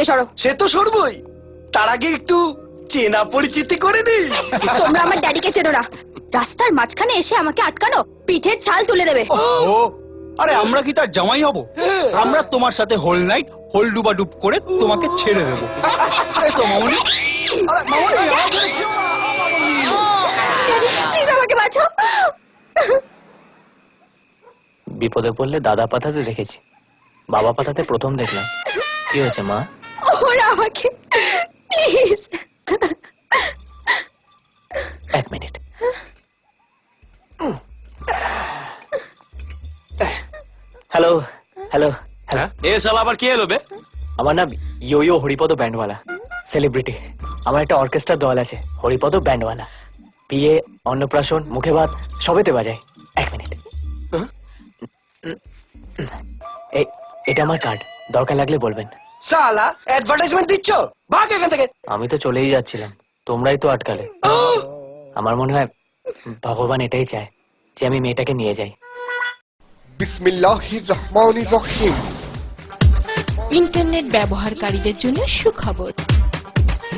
থেকে সরো। সে তো সরবই, তার আগে একটু চেনা পরিচিতি করে নি। তোমরা আমার ড্যাডিকে চেনো না, রাস্তার মাঝখানে এসে আমাকে আটকানো, পিঠের ছাল তুলে দেবে। ও আরে আমরা কি তার জামাই হব? আমরা তোমার সাথে হোল নাইট হোল ডুবা ডুব করে তোমাকে ছেড়ে দেবো। এই তো মামনি। আরে মামনি, প্লিজ আমাকে বাঁচাও। বিপদে পড়লে দাদা পাঠাতে দেখেছি, বাবা পাঠাতে প্রথম দেখলাম। কি হয়েছে মা? ওরা আমাকে প্লিজ। এক মিনিট। Hello hello hello. এ শালা আবার কি এলো বে? আমার নাম ইয়ো হরিপদ ব্যান্ডওয়ালা, সেলিব্রিটি। আমার একটা অর্কেস্ট্রার দল আছে, হরিপদ ব্যান্ডওয়ালা। বিয়ে, অন্নপ্রাশন, মুখে ভাত সবেতে বাজায়। এক মিনিট। এটা আমার কার্ড, দরকার লাগলে বলবেন। শালা অ্যাডভার্টাইজমেন্ট দিচ্ছ, ভাগ এখান থেকে। আমি তো চলেই যাচ্ছিলাম, তোমরাই তো আটকালে। আমার মনে হয় ভগবান এটাই চায় যে আমি মেয়েটাকে নিয়ে যাই। বিসমিল্লাহির রহমানির রহিম। ইন্টারনেট ব্যবহারকারীদের জন্য সুখবর।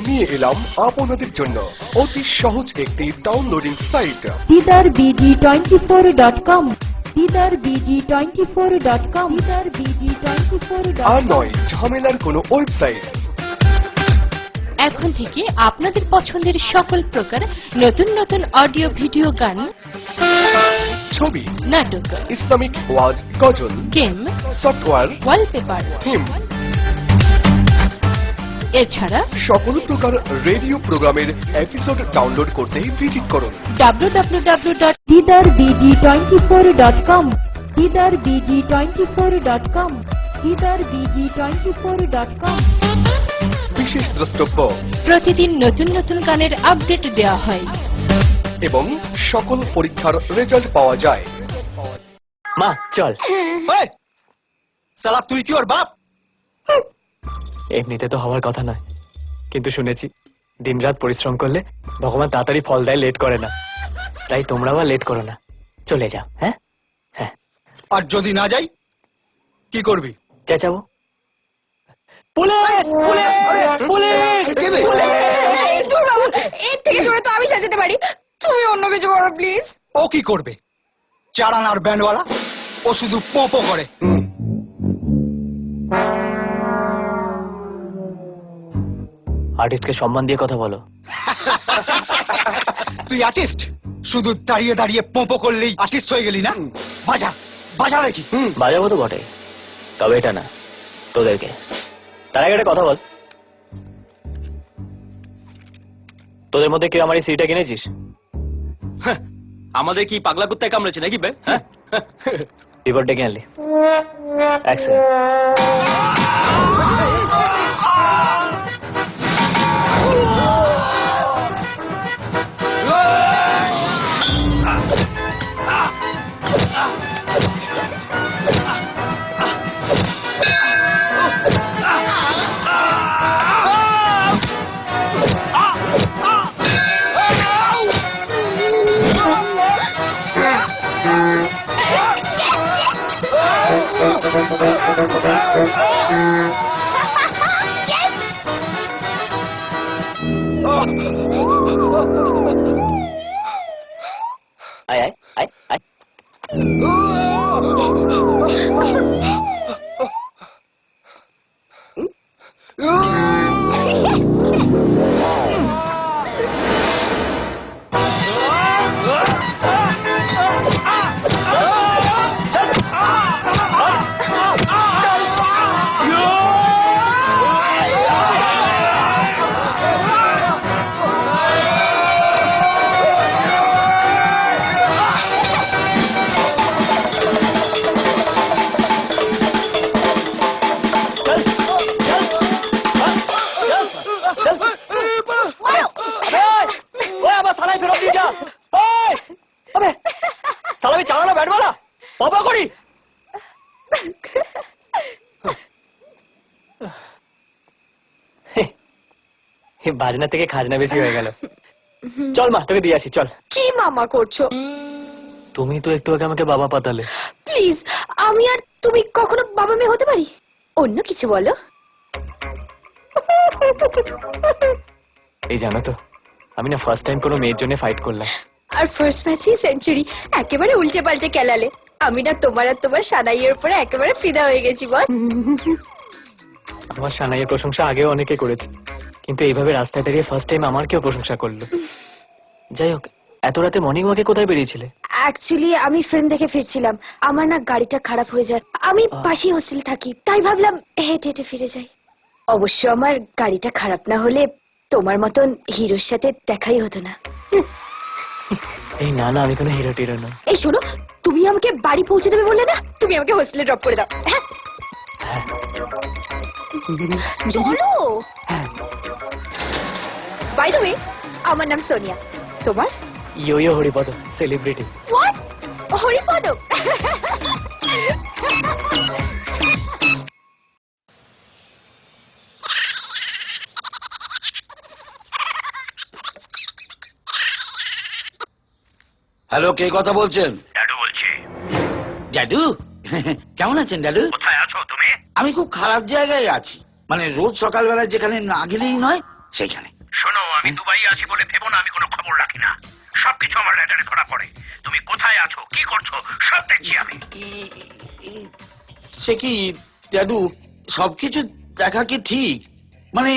নিয়ে এলাম আপনাদের জন্য অতি সহজ একটি downloading site. didarbg24.com didarbg24.com didarbg24.com আর নয় ঝামেলার কোনো ওয়েবসাইট। এখন থেকে আপনাদের পছন্দের সকল প্রকার নতুন নতুন অডিও ভিডিও, গান, ছবি, নাটক, ইসলামিক ওয়াজ, গজল, গেম, সফটওয়্যার, ওয়ালপেপার, থিম, এছাড়া সকল প্রকার রেডিও প্রোগ্রামের এপিসোড ডাউনলোড করতে ভিজিট করুন www.didarbg24.com didarbg24.com didarbg24.com। বিশেষ দ্রষ্টব্য প্রতিদিন নতুন নতুন গানের আপডেট দেওয়া হয় এবং সকল পরীক্ষার রেজাল্ট পাওয়া যায়। মা চল। এই, শালা তুই কি ওর বাপ? এমনিতে তো হওয়ার কথা নয়, কিন্তু শুনেছি দিনরাত পরিশ্রম করলে ভগবান তাড়াতাড়ি ফল দেয়, লেট করে না। তাই তোমরাও আর লেট করো না, চলে যাও। হ্যাঁ হ্যাঁ। আর যদি না যাই কি করবি? চেঁচাবো, পুলিশ পুলিশ পুলিশ পুলিশ। দূর বাবা, এর থেকে জোরে তো আমি চেঁচাতে পারি, তুমি অন্য কিছু করো প্লিজ। ও কি করবে? চারানার ব্যান্ডওয়ালা, ও শুধু পোপো করে। আর্টিস্টকে সম্মান দিয়ে কথা বলো। তুই আর্টিস্ট? শুধু দাঁড়িয়ে দাঁড়িয়ে পোপো করলেই আর্টিস্ট হয়ে গেলি না? বাজা বাজা দেখি। বাজাবো তো বটে, তবে এটা না, তোদেরকে। তার আগে একটা কথা বল, তোদের মধ্যে কেউ আমার এই সিটা কিনেছিস? হ্যাঁ, আমাদের কি পাগলা কুত্তায় কামড়েছে নাকি বে? হ্যাঁ, রিপোর্ট ডেকে আনলি? অ্যাকশন। আয় আয় আয় আয়। চালানো ব্যাটবলা বাবা করি। বাজনা থেকে খাজনা বেশি হয়ে গেল। চল মা, তোকে দিয়ে আসি, চল। কি মামা করছো? তুমি তো একটু আগে আমাকে বাবা পাতালে। প্লিজ, আমি আর তুমি কখনো বাবা মেয়ে হতে পারি? অন্য কিছু বলো। এই জানো তো, আমি না ফার্স্ট টাইম কোনো মেয়ের জন্য ফাইট করলাম। আর ফার্স্ট ম্যাচেই সেঞ্চুরি, একেবারে উল্টে পাল্টে খেলালে। আমি না তোমার আর তোমার সানাইয়ের উপরে একেবারে ফিদা হয়ে গেছি বল। আমার সানাইয়ের প্রশংসা আগেও অনেকে করেছে, কিন্তু এইভাবে রাস্তায় দাঁড়িয়ে ফার্স্ট টাইম আমার কেউ প্রশংসা করলো। যাই হোক, এত রাতে মর্নিং ওয়াকে কোথায় বেরিয়েছিলে? অ্যাকচুয়ালি আমি ফিল্ম দেখে ফিরছিলাম, আমার না গাড়িটা খারাপ হয়ে যায়। আমি পাশেই হোস্টেল থাকি, তাই ভাবলাম হেঁটে হেঁটে ফিরে যাই। অবশ্য আমার গাড়িটা খারাপ না হলে তোমার মতন হিরোর সাথে দেখাই হতো না। এই না না, আমি কোনো হিরো টিরো না। এই শোনো, তুমি আমাকে বাড়ি পৌঁছে দেবে বললে না, তুমি আমাকে হোস্টেলে ড্রপ করে দাও। হ্যাঁ হ্যাঁ, চলো। বাই দ্য ওয়ে, আমার নাম সোনিয়া, তোমার? Yo Haripada, celebrity. What? Haripada? Hello, কে কথা বলছেন? দাদু বলছি। দাদু? কেমন আছেন দাদু? কোথায় আছো তুমি? আমি খুব খারাপ জায়গায় আছি, মানে রোজ সকালবেলা যেখানে না গেলেই নয় সেখানে। শোনো, আমি দুবাই আছি বলে ভেবো না আমি কোনো খবর রাখি না। সবকিছু আমার লেটারে ধরা পড়ে। তুমি কোথায় আছো, কি করছো, সব দেখছি আমি। সে কি দাদু, সবকিছু দেখা কি ঠিক? মানে